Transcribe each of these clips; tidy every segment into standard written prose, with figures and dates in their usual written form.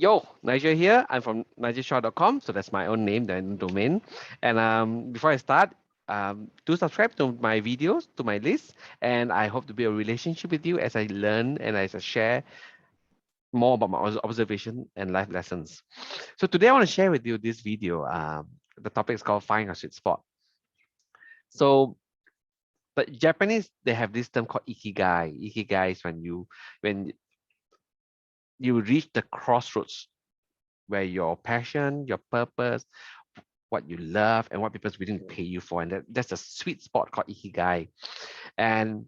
Yo, Nigel here. I'm from nigelshah.com, so that's my own name, then domain. And before I start, do subscribe to my videos, to my list, and I hope to build a relationship with you as I learn and as I share more about my observation and life lessons. So today I want to share with you this video. The topic is called Find a Sweet Spot. So the Japanese, they have this term called ikigai. Ikigai is when you reach the crossroads where your passion, your purpose, what you love, and what people's willing to pay you for. And that's a sweet spot called ikigai. And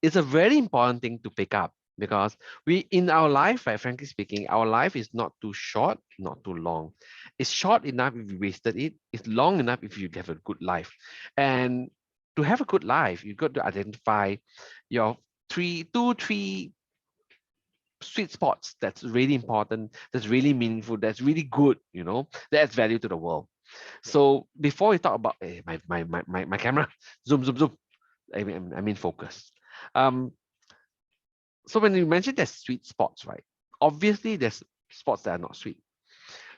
it's a very important thing to pick up because we in our life, right, frankly speaking, our life is not too short, not too long. It's short enough if you wasted it. It's long enough if you have a good life. And to have a good life, you got to identify your three sweet spots that's really important, that's really meaningful, that's really good, that adds value to the world. So before we talk about my camera, zoom. I mean focus. Um, so when you mention there's sweet spots, right? Obviously, there's spots that are not sweet.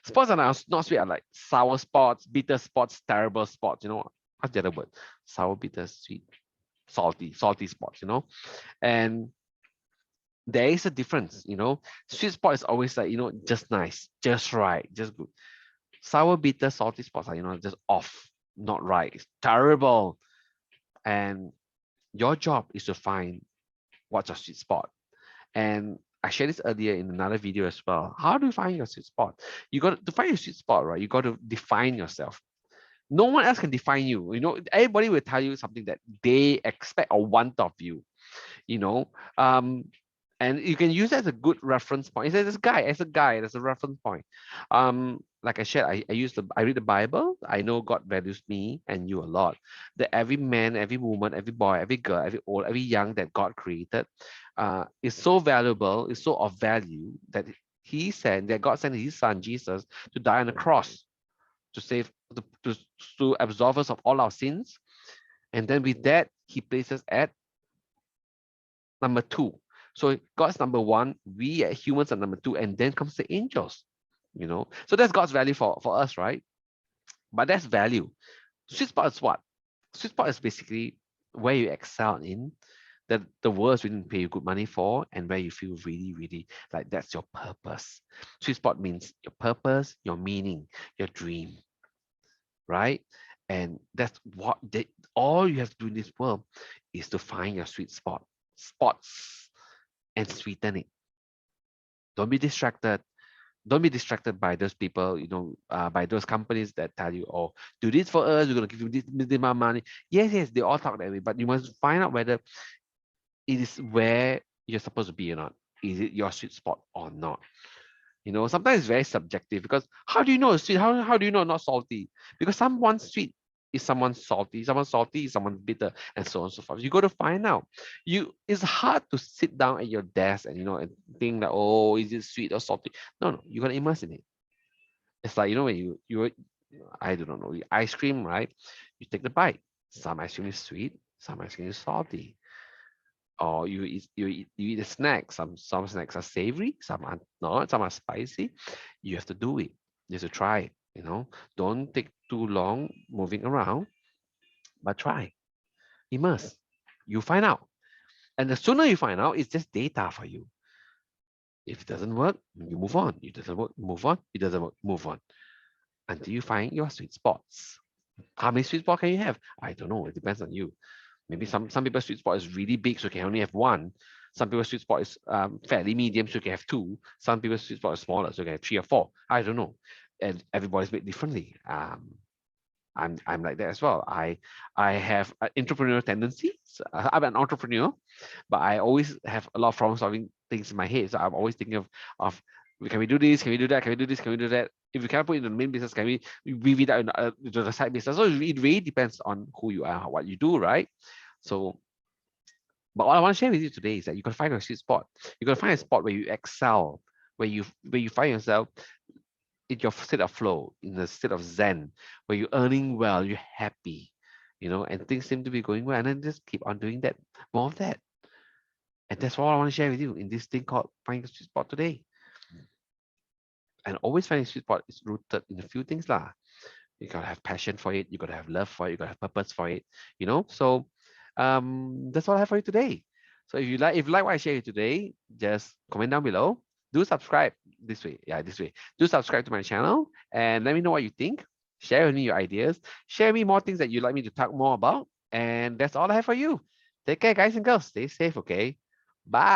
Spots that are not sweet are like sour spots, bitter spots, terrible spots. What's the other word? Sour, bitter, sweet, salty spots. And there is a difference. Sweet spot is always like, just nice, just right, just good. Sour, bitter, salty spots are, just off, not right. It's terrible. And your job is to find what's your sweet spot. And I shared this earlier in another video as well. How do you find your sweet spot? You got to find your sweet spot, right? You got to define yourself. No one else can define you. Everybody will tell you something that they expect or want of you. You know, um, and you can use that as a good reference point. It says this guy, as a guy, that's a reference point. Like I shared, I read the Bible. I know God values me and you a lot. That every man, every woman, every boy, every girl, every old, every young that God created, is so valuable, is so of value that God sent His Son Jesus to die on the cross to save to absolve us of all our sins. And then with that, He places at number two. So God's number one, we as humans are number two, and then comes the angels. So that's God's value for us, right? But that's value. Sweet spot is what? Sweet spot is basically where you excel in, that the world is willing to pay you good money for, and where you feel really, really like that's your purpose. Sweet spot means your purpose, your meaning, your dream, right? And that's all you have to do in this world is to find your sweet spots, and sweeten it. Don't be distracted. Don't be distracted by those people, by those companies that tell you, oh, do this for us, we're going to give you this amount of money. Yes, they all talk that way, but you must find out whether it is where you're supposed to be or not. Is it your sweet spot or not? Sometimes it's very subjective because how do you know it's sweet? How do you know not salty? Because someone sweet is someone salty is someone bitter, and so on and so forth. You got to find out. It's hard to sit down at your desk and and think that, oh, is it sweet or salty? No, you got to immerse in it. It's like when you I don't know, ice cream, right? You take the bite. Some ice cream is sweet, some ice cream is salty. Or you eat a snack. Some snacks are savory, some are not, some are spicy. You have to do it. You have to try it. Don't take too long moving around, but try. Immerse. You find out. And the sooner you find out, it's just data for you. If it doesn't work, you move on. It doesn't work, move on. It doesn't work, move on. Until you find your sweet spots. How many sweet spots can you have? I don't know. It depends on you. Maybe some people's sweet spot is really big, so you can only have one. Some people's sweet spot is fairly medium, so you can have two. Some people's sweet spot is smaller, so you can have three or four. I don't know. And everybody's made differently. I'm like that as well. I have entrepreneurial tendencies. I'm an entrepreneur, but I always have a lot of problem solving things in my head. So I'm always thinking of can we do this? Can we do that? Can we do this? Can we do that? If we cannot put it in the main business, can we weave it out into the side business? So it really depends on who you are, what you do, right? So, but what I want to share with you today is that you can find a sweet spot. You can find a spot where you excel, where you find yourself in your state of flow, in the state of zen, where you're earning well, you're happy, and things seem to be going well, and then just keep on doing that, more of that. And that's all I want to share with you in this thing called Find a Sweet Spot today. And always finding sweet spot is rooted in a few things lah. You gotta have passion for it. You gotta have love for it. You gotta have purpose for it. So that's all I have for you today. So if you like what I share today, just comment down below. Do subscribe this way. Yeah, this way. Do subscribe to my channel and let me know what you think. Share with me your ideas. Share with me more things that you'd like me to talk more about. And that's all I have for you. Take care, guys and girls. Stay safe, okay? Bye.